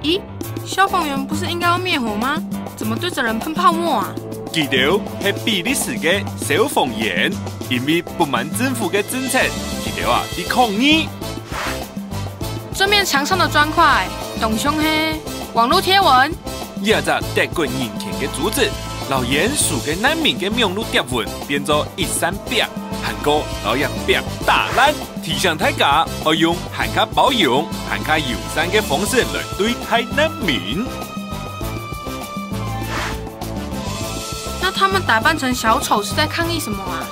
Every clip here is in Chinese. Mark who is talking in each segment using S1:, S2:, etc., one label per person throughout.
S1: 咦，消防员不是应该要灭火吗？怎么对着人喷泡沫啊？
S2: 记得是比利时的消防员，因为不满政府的政策，记得去抗议。
S1: 这面墙上的砖块，董兄嘿，网络贴文。
S2: 也在德国人权的组织，老严肃的难民的名录贴文变作138，韩国老一表打烂，提醒大家要用更加包容、更加友善的方式来对待难民。
S1: 那他们打扮成小丑是在抗议什么啊？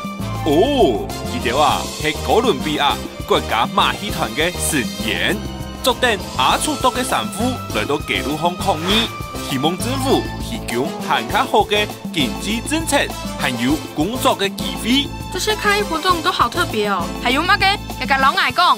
S2: 哦，记得是哥伦比亚国家马戏团的成员，昨天阿楚多的神父来到街路上抗议。希望政府提供更加好的经济政策，还有工作的机会。
S1: 这些抗议活动都好特别哦，还有乜嘅？要甲老外讲。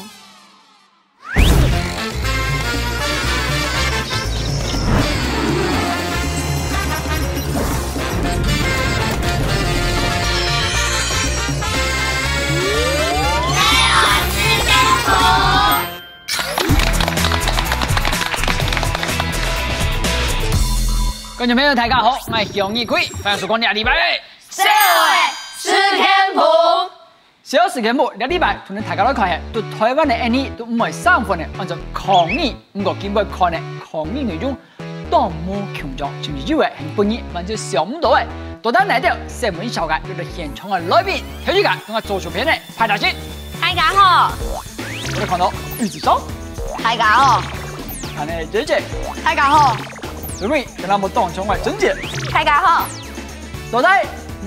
S3: 观众朋友，大家好，我是杨义奎，欢迎收看2礼拜的
S4: 社会史天谱。
S3: 小史天谱2礼拜，同大家来看下，对台湾的案例都唔系三分的按照抗议，不过经过看呢，抗议内容多么强壮，甚至有的很本意，甚至想唔到的。到底哪条新闻小界有到现场的来宾，挑起界同我做出片的派大星，
S4: 大家好，
S3: 我哋看到玉子松，
S4: 大家好，
S3: 看呢姐姐，
S4: 大家好，
S3: 准备跟他们当场的整姐，
S4: 大家好。
S3: 到底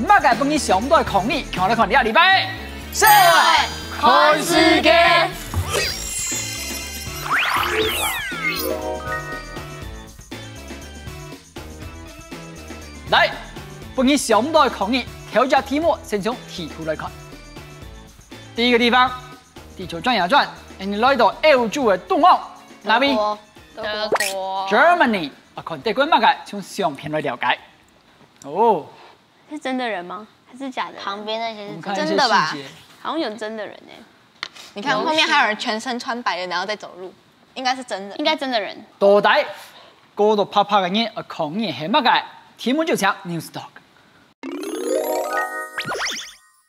S3: 乜嘅本意想唔到的抗议，看来看2礼拜的社
S4: 会看世界。
S3: 来，本意想不到的抗议，挑战题目先从题图来看。第一个地方，地球转呀转，你来到欧洲的东岸，哪边？
S4: 德国。
S3: Germany 啊，看德国乜嘅，从相片来了解。哦，
S4: 是真的人吗？还是假的？
S5: 旁边那些是
S3: 我们看一些
S4: 真的吧
S3: 细节。
S4: 好像有真的人哎，
S5: 你看后面还有人全身穿白的，然后在走路，应该是真的。
S4: 应该真的人。
S3: 到底嗰度拍拍嘅人啊，抗议係乜嘅？题目就請 News Talk。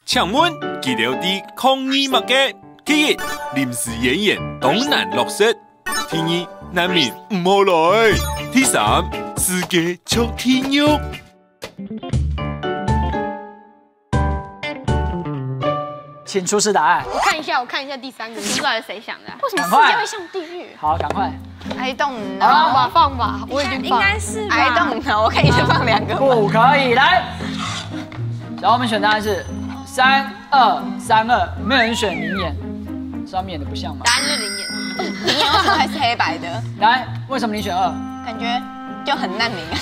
S2: 请问记得的抗议乜嘅？第一，临时演员东南落实；第二，难民唔好來；第三，世界出天喐。
S3: 请出示答案。
S4: 我看一下第三个，不知道是谁想的。为什
S3: 么世界会
S4: 像地狱？
S3: 好，赶快。
S5: I don't
S4: 放
S5: know，
S4: 吧放吧，我已经应该是
S5: I don't know，我可以先放2个吗？
S3: 不可以来。然后我们选答案是3、2、3、2，没有人选灵眼，上面的不像吗？
S4: 答案是灵眼。
S5: 你为什么还是黑白的？
S3: 来，为什么你选2？
S5: 感觉就很难民啊。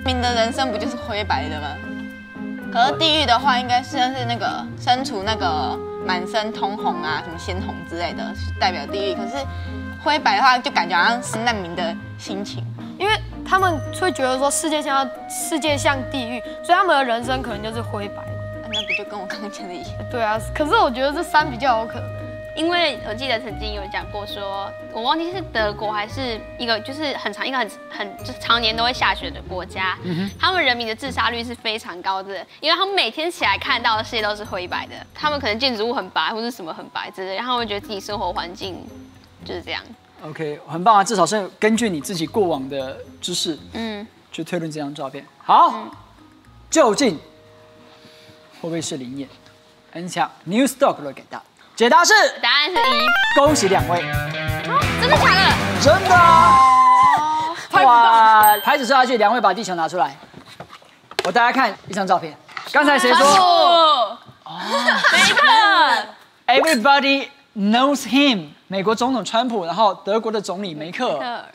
S5: 民的人生不就是灰白的吗？可是地狱的话，应该是那个身处那个满身通红啊，什么鲜红之类的，是代表地狱。可是灰白的话，就感觉好像是难民的心情。
S6: 因为他们会觉得说世界像地狱，所以他们的人生可能就是灰白的。
S5: 那不就跟我刚刚讲的一样？
S6: 对啊，可是我觉得这3比较有可能。
S4: 因为我记得曾经有讲过说，我忘记是德国还是一个就是很就常年都会下雪的国家，他们人民的自杀率是非常高的，因为他们每天起来看到的世界都是灰白的，他们可能建筑物很白或是什么很白之类，然后会觉得自己生活环境就是这样。
S3: OK， 很棒啊，至少是根据你自己过往的知识，去推论这张照片。好，究竟会不会是灵眼？很强 ，News Talk 来给答。 解答是，
S4: 答案是1。
S3: 恭喜2位，
S4: 真的假的？
S3: 真的啊！哇，牌子刷下去，2位把地球拿出来，我大家看一张照片。刚才谁说？
S4: 哦，没错
S3: ，Everybody knows him， 美国总统川普，然后德国的总理梅克尔，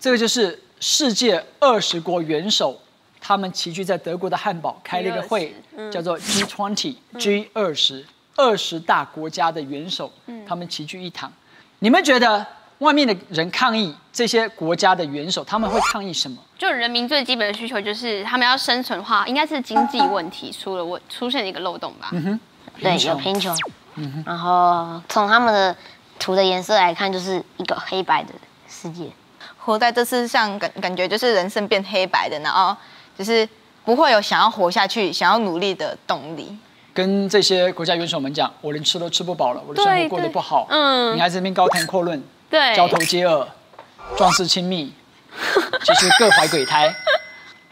S3: 这个就是世界20国元首，他们齐聚在德国的汉堡开了一个会，叫做 G20，G20。 20大国家的元首，他们齐聚一堂。你们觉得外面的人抗议这些国家的元首，他们会抗议什么？
S4: 就人民最基本的需求就是他们要生存的话，应该是经济问题出现一个漏洞吧？
S5: 对，有贫穷。然后从他们的图的颜色来看，就是一个黑白的世界。活在这世上感觉就是人生变黑白的，然后就是不会有想要活下去、想要努力的动力。
S3: 跟这些国家元首们讲，我连吃都吃不饱了，我的生活过得不好，你还在这边高谈阔论，
S4: 对，
S3: 交头接耳，壮士亲密，其实各怀鬼胎。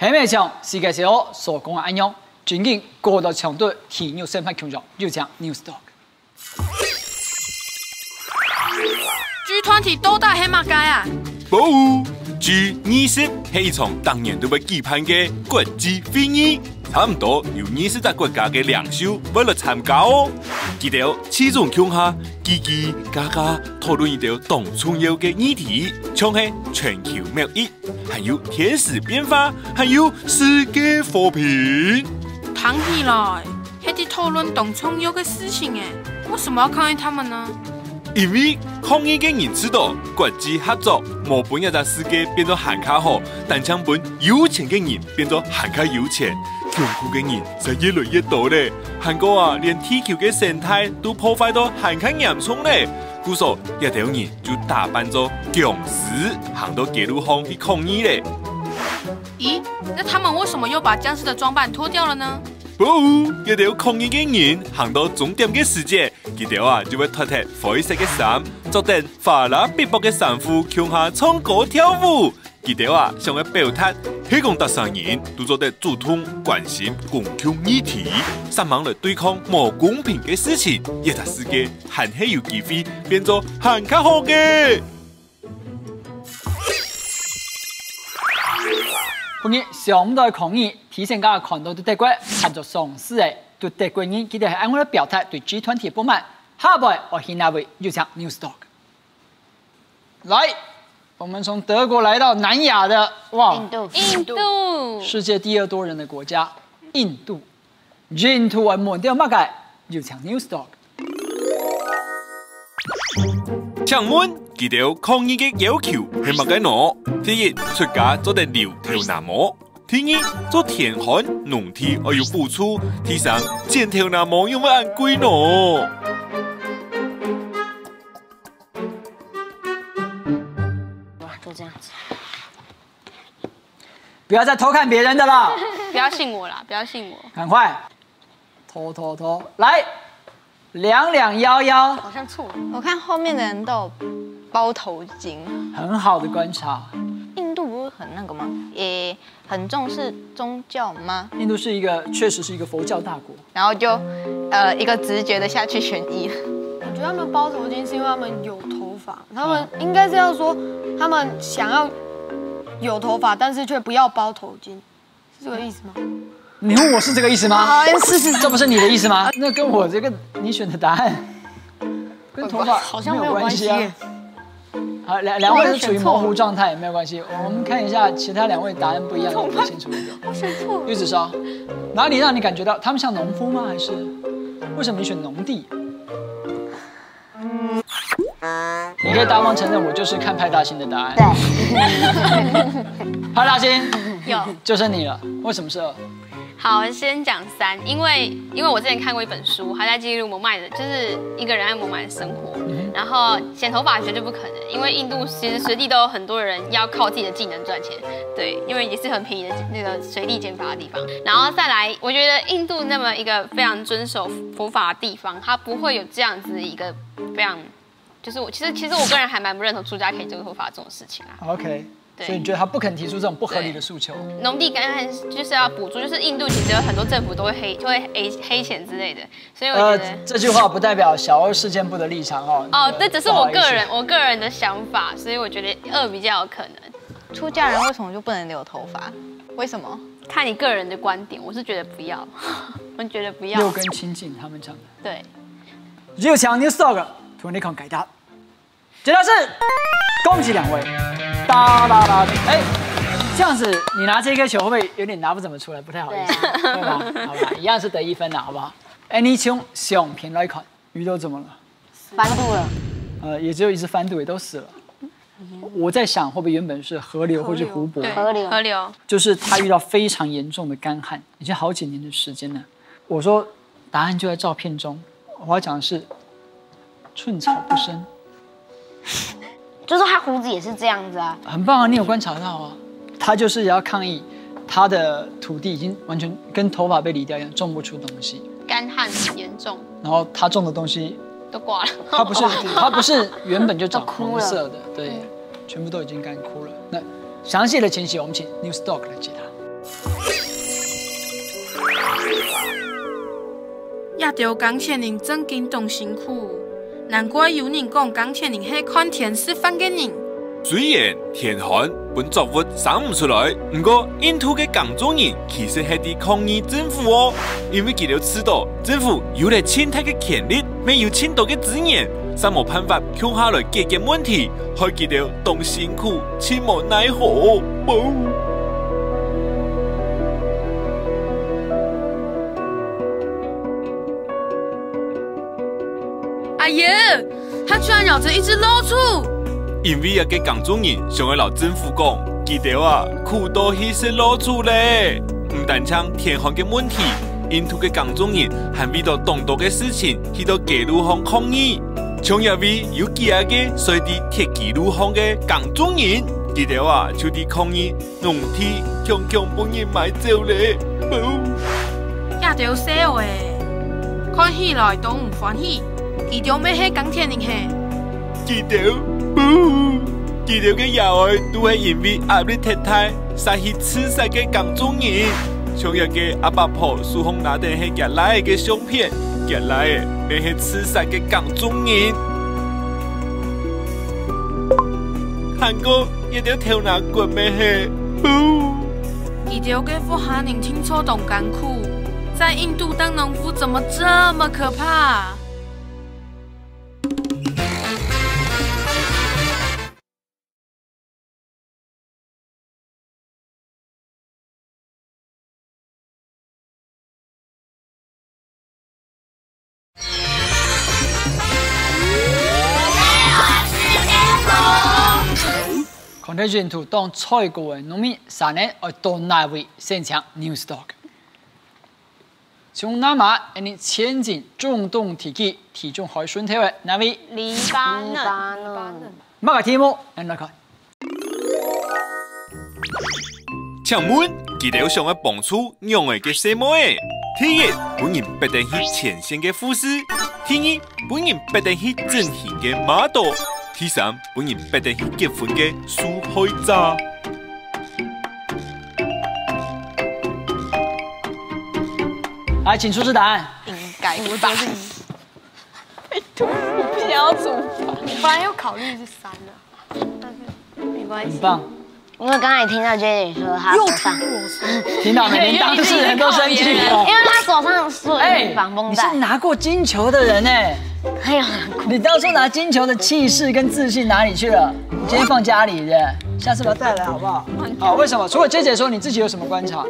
S3: 下面讲世界上所讲的安样，究竟過到強度體育審判強弱，就講 News Talk。G
S1: 團體都大黑馬街啊！
S2: 冇，G20係一場當年都被舉辦嘅國際會議，差唔多有20個國家嘅領袖會來參加哦。記得始終向下嘰嘰嘎嘎討論一條當重要嘅議題，像係全球貿易，還有天時變化，還有世界和平。
S1: 談起來，係啲討論當重要嘅事情誒，為什麼要抗議他們呢？
S2: 因為抗議嘅人知道國際合作冇本一個世界變咗行卡好，但將本有錢嘅人變咗行卡有錢，窮苦嘅人就越來越多咧。韓國啊，連地球嘅生態都破壞到行卡嚴重咧，故所一條人就打扮咗僵屍行到街路上去抗議咧。
S1: 咦，那他們為什麼又把僵屍的裝扮脫掉了呢？
S2: 不，一條抗議嘅人行到終點嘅時節，佢哋啊就會脫脫灰色嘅衫，着定華麗碧波嘅衫褲，向下唱歌跳舞。佢哋啊想要表達，香港特上人都做得主動關心公共議題，上網嚟對抗冇公平嘅事情，一個世界還係有機會變做行較好嘅。
S3: 今日上午的抗議，提前家看到對德國合作上市的對德國人，佢哋係按我的表態對 G20 不滿。下一步我先來為又講 News Talk。來，我們從德國來到南亞的
S4: 印度，
S3: 世界第2多人的國家印度。印度係門掉乜嘅？又講 News Talk。
S2: 請問佢哋抗議嘅要求係乜嘅呢？第一，出家做得留條那麼；第二，做田漢農地我要付出；第三，剪條那麼有冇按規呢？
S5: 就這樣子。
S3: 不要再偷看別人的了。
S4: 不要信我啦，不要信我。
S3: 趕快，偷，來，2搖，
S4: 好像錯了。
S5: 我看後面的人都有包頭巾。
S3: 很好的觀察。
S5: 印度不是很那個嗎？也很重視宗教嗎？
S3: 印度是一個，確實是一個佛教大國。
S5: 然後就，一個直覺的下去選一。
S6: 我覺得他們包頭巾是因為他們有頭髮，他們應該是要說他們想要有頭髮，但是卻不要包頭巾，是這個意思嗎？
S3: 你問我是這個意思嗎？
S6: 是，
S3: 這不是你的意思嗎？那跟我這個你選的答案跟頭髮
S6: 好像沒有關係啊。
S3: 好，兩位是處於模糊狀態，沒有關係。我們看一下其他2位答案不一樣的，我清楚一點。
S6: 我選錯了。
S3: 玉子燒，哪裡讓你感覺到他們像農夫嗎？還是為什麼你選農地？你可以大方承認，我就是看派大星的答案。對，派大星
S4: 有，
S3: 就是你了。為什麼是2？
S4: 好，先講3，因為我之前看過一本書，他在記錄蒙麥的，就是一個人在蒙麥的生活。然後剪頭髮絕對不可能，因為印度其實隨地都有很多人要靠自己的技能賺錢，對，因為也是很便宜的那個隨地剪髮的地方。然後再來，我覺得印度那麼一個非常遵守佛法的地方，它不會有這樣子一個非常，就是其實我個人還蠻不認同出家可以做佛法這種事情啊。
S3: OK。所以你覺得他不肯提出這種不合理的訴求？
S4: 農地剛剛就是要補助，就是印度其實有很多政府都會黑錢之類的，所以我覺得
S3: 這句話不代表小2事件部的立場哦。
S4: 哦，這只是我個人的想法，所以我覺得2比較有可能。
S5: 出家人為什麼就不能留頭髮？為什麼？
S4: 看你個人的觀點，我是覺得不要，我覺得不要。
S3: 6根清淨，他們講的。
S4: 對。
S3: 又搶 News Talk，圖你看解答。解答是，恭喜2位。噠，哎，這樣子你拿這顆球會不會有點拿不怎麼出來，不太好意思，對吧？好吧，一樣是得1分啦，好不好？哎，你從相片來看，魚都怎麼了？
S5: 翻肚了。
S3: 也只有一隻翻肚，也都死了。我在想，會不會原本是河流或是湖泊？
S4: 河流。就是
S3: 他遇到非常嚴重的乾旱，已經好幾年的時間了。我說答案就在照片中，我要講的是寸草不生。
S7: 就是他胡子也是这样子啊。
S3: 很棒啊，你有观察到啊，他就是要抗议他的土地已经完全跟头发被理掉一样，种不出东西，
S4: 干旱很严重，
S3: 然后他种的东西
S4: 都挂了。
S3: 它不是原本就长红色的，对，全部都已经干枯了。那详细的情形，我们请 Newstalk 来解答。
S1: 也着钢铁人真经动辛苦，难怪有人讲钢铁人是看天吃饭嘅人。
S2: 虽然天寒本作物生唔出来，不过印度嘅工作人其实系伫抗议政府哦，因为佢哋知道政府有了清太嘅权力，没有清多嘅资源，啥冇办法向下来解决问题，害佢哋动辛苦，千无奈何。
S1: 哎呀，他居然咬着一只老鼠！
S2: 因为个工作人想要老政府讲，记得啊，苦到去食老鼠咧。唔但像天寒嘅问题，印度嘅工作人还为到众多嘅事情去到街路上抗议，像一位有几下嘅随地铁街路上嘅工作人，记得啊，就伫抗议农田强强帮人买走咧。
S1: 也着说话，看起来都唔欢喜。伊条咩系钢铁人嘿？
S2: 记得，记得嘅后爱都系因为压力太大，杀去刺杀嘅工作人。像一个阿伯婆苏红拿定系夹来嘅相片，夹来嘅咩系刺杀嘅工作人。韩国一条头脑骨咩系？
S1: 伊条嘅富哈人听说懂甘苦，在印度当农夫怎么这么可怕？Contagion
S3: to 當蔡國嘅農民3年要到哪位現場 Newstalk。從南馬，你前進中東地區體重海順體位哪位？
S4: 黎巴嫩。
S3: 乜個題目？嚟看。
S2: 請問，記得想要幫助養兒嘅什麼誒？第一，本人必定係前線嘅護士；第二，本人必定係整形嘅 model。第三，本人必定係結婚嘅受害者。
S3: 來，請出示答案。
S5: 应该吧？拜托，我不想要处罚。
S6: 我本来要考虑是3的，但是没关系。
S3: 很棒。
S7: 因为刚才听到 J 姐说他手上，
S3: 听到没？连当事人都生气了。
S7: 因为他手上是绑绷带。
S3: 你是拿過金球的人哎。
S7: 还有，
S3: 你当初拿金球的气势跟自信哪里去了？你今天放家里的，下次把它带来好不好？好，为什么？除了 J 姐说，你自己有什么观察？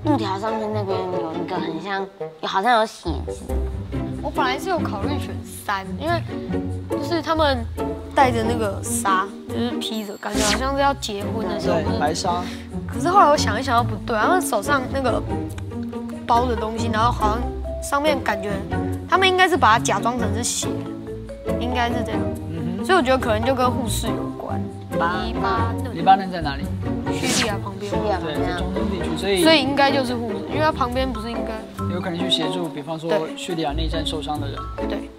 S7: 木条上面那边有一个很像，好像有血渍。
S6: 我本来是有考虑选3，因为就是他们带着那个纱，就是披着，感觉好像是要结婚的时候。
S3: 对，白纱。
S6: 可是后来我想一想，又不对，他们手上那个包的东西，然后好像上面感觉他们应该是把它假装成是血，应该是这样。所以我觉得可能就跟护士有关。黎巴嫩
S3: 在哪里？
S6: 叙利亚旁边。
S3: 对，在中东地区，
S6: 所以应该就是护士，因为它旁边不是应该
S3: 有可能去协助，比方说叙利亚内战受伤的人。
S6: 对。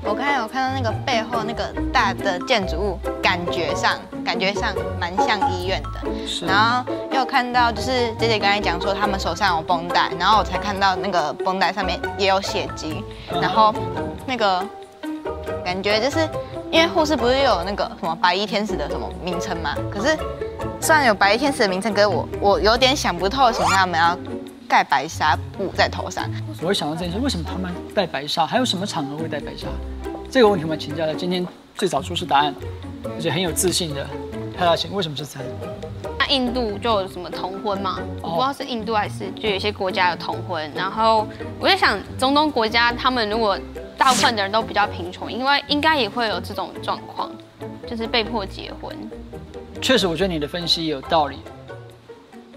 S5: 我刚才有看到那个背后那个大的建筑物，感觉上蛮像医院的。然后又看到就是姐姐刚才讲说他们手上有绷带，然后我才看到那个绷带上面也有血迹，然后那个感觉就是因为护士不是有那个什么白衣天使的什么名称吗？可是虽然有白衣天使的名称，可是我有点想不透，为什么他们要盖白纱布在头上？
S3: 我会想到这件事，为什么他们戴白纱？还有什么场合会戴白纱？这个问题我们请教了今天最早出示答案，而且很有自信的派大星，为什么是3？
S4: 那印度就有什么同婚嘛？我不知道是印度还是就有些国家有同婚。然后我在想，中东国家他们如果大部分的人都比较贫穷，因为应该也会有这种状况，就是被迫结婚。
S3: 确实，我觉得你的分析有道理。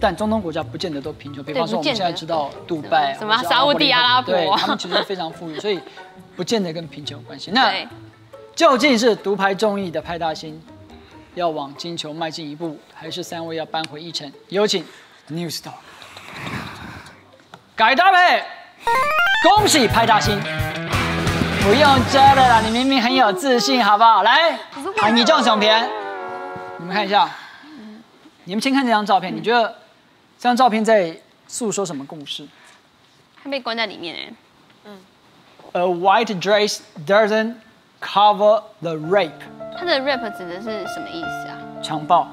S3: 但中东国家不见得都贫穷，比方说我们现在知道杜拜、
S4: 什么沙烏地阿拉伯，
S3: 对，他们其实非常富裕，所以不见得跟贫穷有关系。那究竟是独排众议的派大星，要往金球迈进一步，还是3位要扳回一城？有请 News Talk。改搭配，恭喜派大星！不用遮了啦，你明明很有自信，好不好？来，海尼壮熊片，你们看一下，你们先看这张照片，你觉得这张照片在诉说什么故事？
S4: 他被关在里面哎。
S3: A white dress doesn't cover the rape。
S4: 他的 rape 指的是什么意思啊？
S3: 强暴。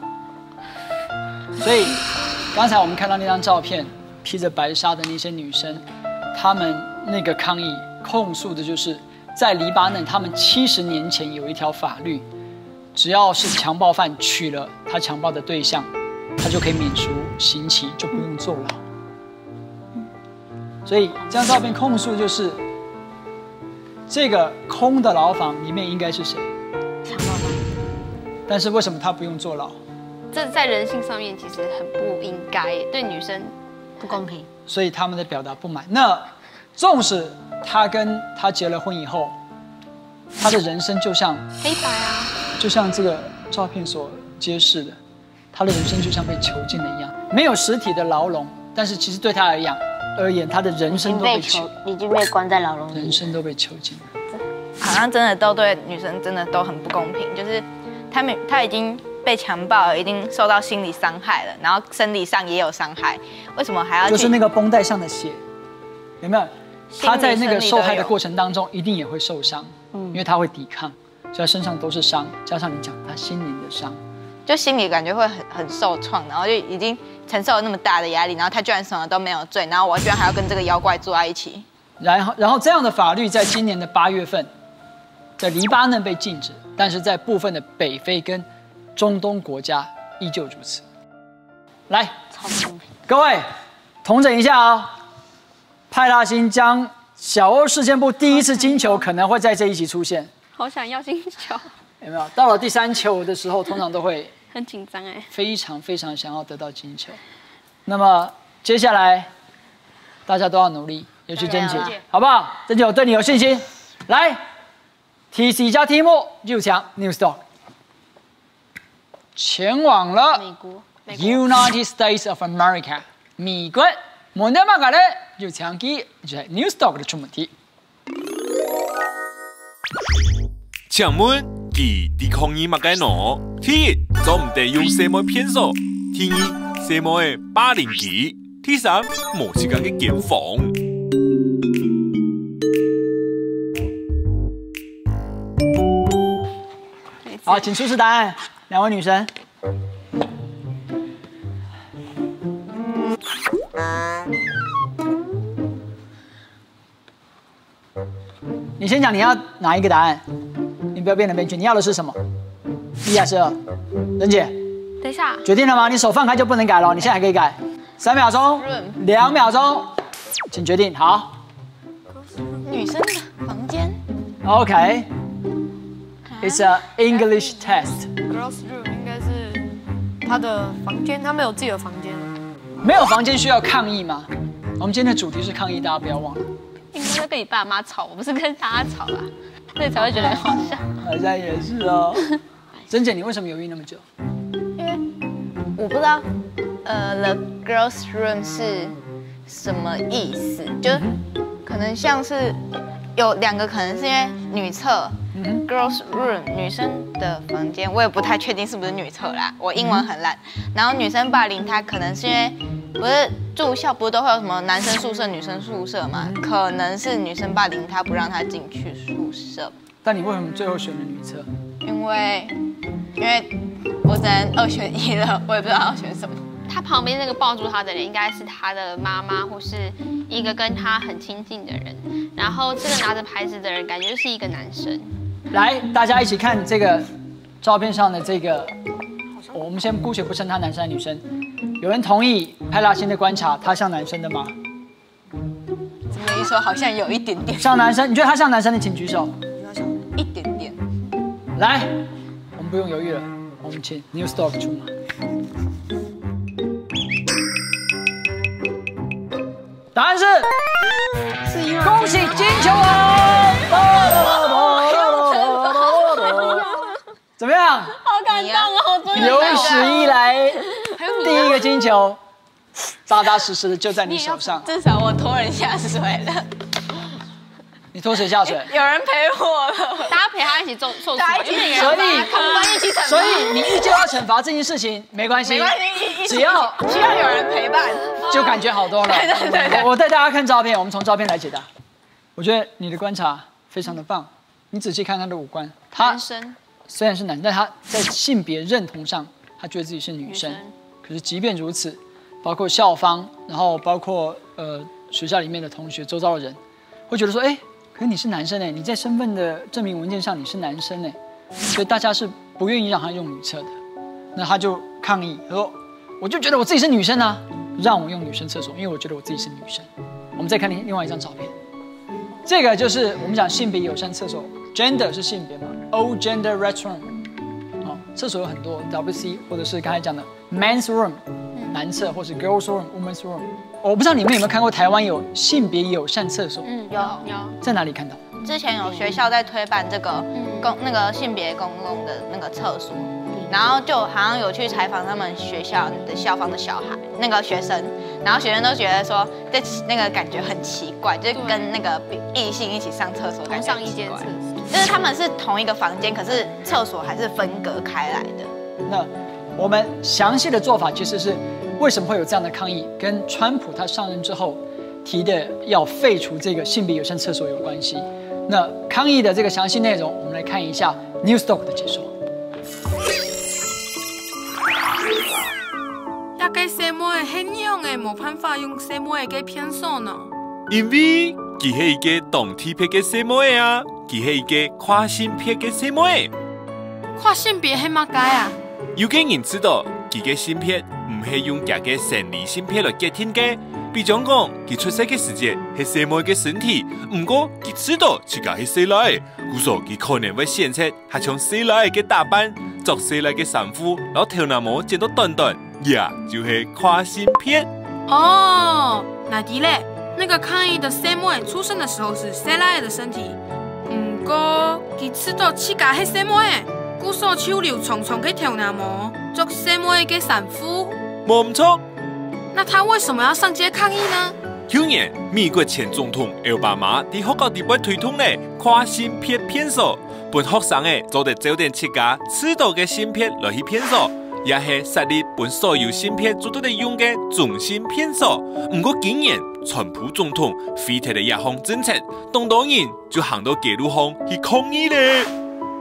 S3: 所以刚才我们看到那张照片，披着白纱的那些女生，她们那个抗议控诉的就是在黎巴嫩，他们70年前有一条法律，只要是强暴犯娶了他强暴的对象，他就可以免除刑期，就不用坐牢。所以这张照片控诉就是这个空的牢房里面应该是谁？
S7: 强暴犯。
S3: 但是为什么他不用坐牢？
S4: 这在人性上面其实很不应该，对女生
S7: 不公平。
S3: 所以他们在表达不满。那纵使他跟他结了婚以后，他的人生就像
S4: 黑白啊，
S3: 就像这个照片所揭示的，他的人生就像被囚禁了一样，没有实体的牢笼，但是其实对他而言，他的人生都被
S7: 已经被关在牢笼里，
S3: 人生都被囚禁了。
S5: 好像真的都对女生真的都很不公平，就是她已经被强暴了，已经受到心理伤害了，然后生理上也有伤害，为什么还要去？
S3: 就是那个绷带上的血，有没有？他在那个受害的过程当中，一定也会受伤，因为他会抵抗，所以他身上都是伤，加上你讲他心灵的伤，
S5: 就心里感觉会很受创，然后就已经承受了那么大的压力，然后他居然什么都没有罪，然后我居然还要跟这个妖怪住在一起。
S3: 然后这样的法律在今年的8月份，在黎巴嫩被禁止，但是在部分的北非跟中东国家依旧如此。来，
S7: 超不公平。
S3: 各位，统整一下啊、派大星将小欧事件簿第一次金球可能会在这一集出现，
S4: 好想要金球，
S3: 有没有？到了第3球的时候，通常都会
S4: 很紧张哎，
S3: 非常非常想要得到金球。那么接下来大家都要努力，尤其珍姐，好不好？珍姐，我对你有信心。来 ，TC 加题目六强 News Talk， 前往了
S7: 美国
S3: United States of America， 美国蒙特马卡的六强机就係 News Talk 的出问题。
S2: 请问佢啲抗議乜嘅喏？第一，做唔得用什麼騙數；第二，什麼嘅霸凌佢；第三，冇時間嘅檢防。
S3: 好，请出示答案，两位女生。你先讲你要哪一个答案，你不要变来变去。你要的是什么？1还是2？任姐，
S4: 等一下，
S3: 决定了吗？你手放开就不能改了，你现在还可以改。3秒钟，2秒钟，请决定。好。
S5: 女生的房间。
S3: OK。It's an English test.
S6: Girls room 应该是他的房间，他没有自己的房间。
S3: 没有房间需要抗议吗？我们今天的主题是抗议，大家不要忘了。
S4: 应该在跟你爸妈吵，我不是跟大家吵啦，所以才会觉得很好笑。
S3: 好像也是哦。珍姐，你为什么犹豫那么久？
S5: 因为我不知道，the girls room 是什么意思，就是可能像是有2个，可能是因为女厕。Girls room 女生的房间，我也不太确定是不是女厕啦，我英文很烂。然后女生霸凌，她可能是因为不是住校不是都会有什么男生宿舍、女生宿舍嘛？可能是女生霸凌她，不让她进去宿舍。
S3: 但你为什么最后选了女厕？
S5: 因为我只能2选1了，我也不知道要选什么。
S4: 他旁边那个抱住他的人应该是他的妈妈，或是一个跟他很亲近的人。然后这个拿着牌子的人，感觉就是一个男生。
S3: 来，大家一起看这个照片上的这个，我们先姑且不称他男生还是女生。有人同意派大星的观察，他像男生的吗？
S5: 这么一说，好像有一点点
S3: 像男生。你觉得他像男生的，请举手。
S5: 一点点。
S3: 来，我们不用犹豫了，我们请 News Talk 出马。答案是恭喜金球王！怎么样？
S4: 好感动哦，好
S3: 有史以来第一个金球，扎扎实实的就在你手上。
S5: 至少我拖人下水了。
S3: 你拖谁下水？
S5: 有人陪我了，
S4: 大家陪他一起受处，
S3: 所以你依旧要惩罚这件事情，没关系，
S5: 没关系，
S3: 只要
S5: 需要有人陪伴，
S3: 就感觉好多了。
S5: 对，
S3: 我带大家看照片，我们从照片来解答。我觉得你的观察非常的棒，你仔细看他的五官，他虽然是男生，但他在性别认同上，他觉得自己是女生。可是即便如此，包括校方，然后包括学校里面的同学、周遭的人，会觉得说，哎。可是你是男生哎，你在身份的证明文件上你是男生哎，所以大家是不愿意让他用女厕的。那他就抗议，他说：“我就觉得我自己是女生啊，让我用女生厕所，因为我觉得我自己是女生。”我们再看另外一张照片，这个就是我们讲性别友善厕所 ，gender 是性别嘛 ，all gender restroom， 厕所有很多 WC 或者是刚才讲的 men's room， 男厕或是 girls room、women's room。我不知道你们有没有看过台湾有性别友善厕所？
S5: 有，
S3: 在哪里看到？
S5: 之前有学校在推办这个那个性别公共的那个厕所，然后就好像有去采访他们学校的校方的小孩那个学生，然后学生都觉得说这那个感觉很奇怪，就是跟那个异性一起上厕所感觉很奇怪，就是他们是同一个房间，可是厕所还是分隔开来的。
S3: 那我们详细的做法其实是。为什么会有这样的抗议？跟川普他上任之后提的要废除这个性别友善厕所有关系。那抗议的这个详细内容，我们来看一下 Newstalk 的解说。
S1: 一个小妹的很用的，没办法用小妹的骗手呢。
S2: 因为佢係一個同體別嘅小妹啊，佢係一個跨性別嘅小妹。
S1: 跨性別係乜解啊？
S2: 有個人知道佢嘅性別。唔係用假嘅生理性別來決定嘅，比如講，佢出世嘅時節係小妹嘅身體，唔過佢知道自己係細佬，故所佢可能會選擇係從細佬嘅打扮，作細佬嘅衫褲，然後頭那毛剪到短短，呀，就係跨性別。
S1: 哦，那啲咧，那個抗議的小妹出生的時候是細佬的身體，唔過佢知道自己係小妹，故所手留長長嘅頭那毛，作小妹嘅衫褲。
S2: 冇錯，
S1: 那他為什麼要上街抗議呢？
S2: 去年美國前總統奧巴馬喺學校地位推動咧跨性別騙所，本學生做得早點設計適當嘅性別來去騙所，也係設立本所有性別做得嚟用嘅中性騙所。唔過今年川普總統廢除咗一項政策，當然就行到街路上去抗議咧。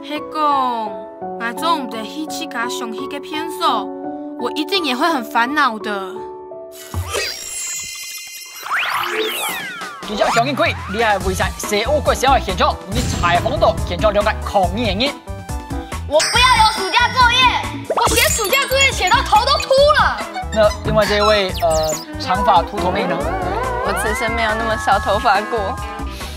S1: 係講，我總唔得去設計上去嘅騙所。我一定也會很煩惱的。
S3: 記者張建奎，你係會在社屋國小嘅現場，你採訪到現場了解抗議原因。
S6: 我不要有暑假作業，我寫暑假作業寫到頭都禿了。
S3: 那另外這位長髮禿頭妹呢？
S5: 我此生沒有那麼少頭髮過。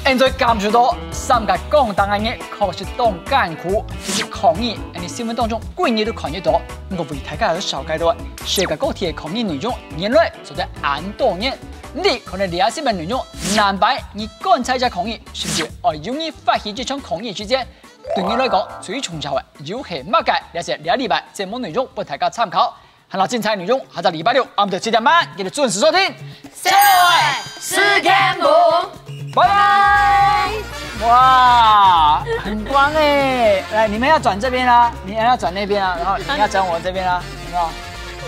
S3: 現在感覺到三個共同嘅嘢，確實當艱苦，就是抗議。你新聞當中幾年都看得到，不過為大家有少解到，世界各地嘅抗議內容，原來就在很多年。你可能了解新聞內容難白，你剛才在抗議，是不是？容易發起這場抗議之間，對你來講最重要嘅又係乜嘅？了解2禮拜節目內容，俾大家參考。看到精彩內容，下晝禮拜六下午7點半，記得準時收聽。
S6: 社會是天部。
S3: 拜拜！哇，很光哎！来，你们要转这边啦，你要转那边啊，然后你要转我这边啦，有没有？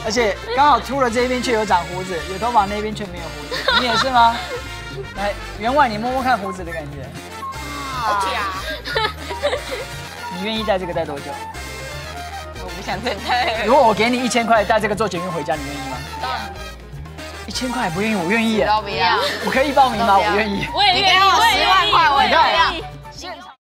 S3: 而且刚好秃了这边却有长胡子，有头发那边却没有胡子，你也是吗？来，员外，你摸摸看胡子的感觉。
S5: 好假！
S3: 你愿意戴这个戴多久？
S5: 我不想再戴。
S3: 如果我给你1000块带这个坐捷运回家，你愿意吗？
S5: 当然。
S3: 1000块不愿意，我愿意耶！
S5: 不要，
S3: 我可以报名吗？我愿意。
S6: 我也愿意，
S5: 你给我10万块，我也
S3: 你看，